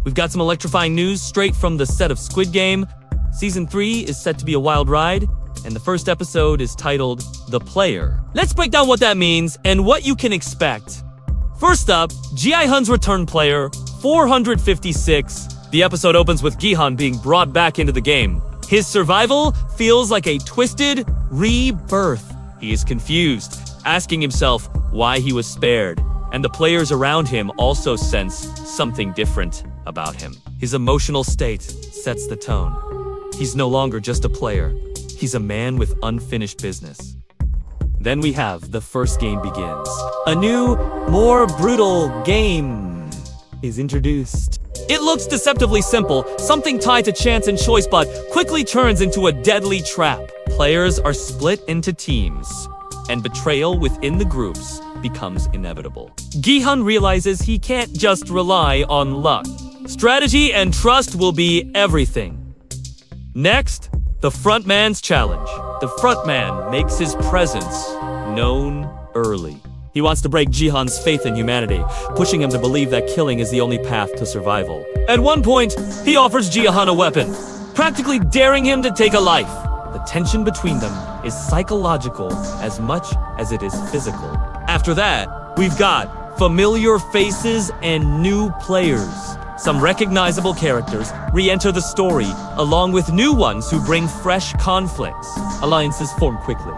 We've got some electrifying news straight from the set of Squid Game. Season 3 is set to be a wild ride, and the first episode is titled The Player. Let's break down what that means and what you can expect. First up, Gi-hun's return player, 456. The episode opens with Gi-hun being brought back into the game. His survival feels like a twisted rebirth. He is confused, asking himself why he was spared, and the players around him also sense something different about him. His emotional state sets the tone. He's no longer just a player. He's a man with unfinished business. Then we have the first game begins. A new, more brutal game is introduced. It looks deceptively simple, something tied to chance and choice, but quickly turns into a deadly trap. Players are split into teams, and betrayal within the groups becomes inevitable. Gi-hun realizes he can't just rely on luck. Strategy and trust will be everything. Next, the frontman's challenge. The frontman makes his presence known early. He wants to break Gi-hun's faith in humanity, pushing him to believe that killing is the only path to survival. At one point, he offers Gi-hun a weapon, practically daring him to take a life. The tension between them is psychological as much as it is physical. After that, we've got familiar faces and new players. Some recognizable characters re-enter the story, along with new ones who bring fresh conflicts. Alliances form quickly,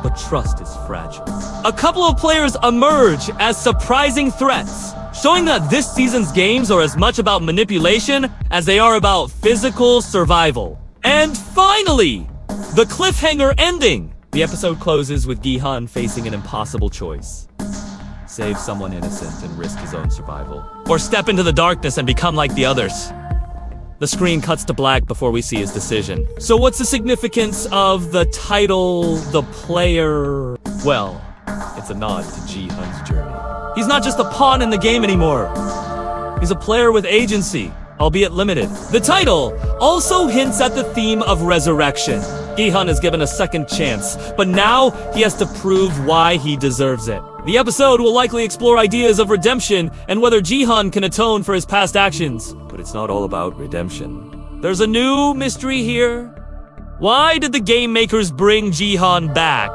but trust is fragile. A couple of players emerge as surprising threats, showing that this season's games are as much about manipulation as they are about physical survival. And finally, the cliffhanger ending. The episode closes with Gi-hun facing an impossible choice. Save someone innocent and risk his own survival, or step into the darkness and become like the others. The screen cuts to black before we see his decision. So what's the significance of the title, The Player? Well, it's a nod to Gi-hun's journey. He's not just a pawn in the game anymore. He's a player with agency, albeit limited. The title also hints at the theme of resurrection. Gi-hun is given a second chance, but now he has to prove why he deserves it. The episode will likely explore ideas of redemption and whether Gi-hun can atone for his past actions. But it's not all about redemption. There's a new mystery here. Why did the game makers bring Gi-hun back?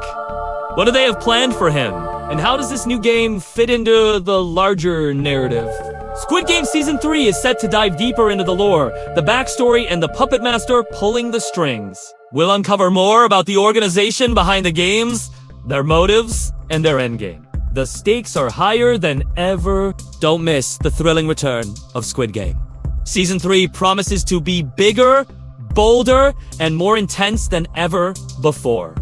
What do they have planned for him? And how does this new game fit into the larger narrative? Squid Game Season 3 is set to dive deeper into the lore, the backstory, and the puppet master pulling the strings. We'll uncover more about the organization behind the games, their motives, and their endgame. The stakes are higher than ever. Don't miss the thrilling return of Squid Game. Season 3 promises to be bigger, bolder, and more intense than ever before.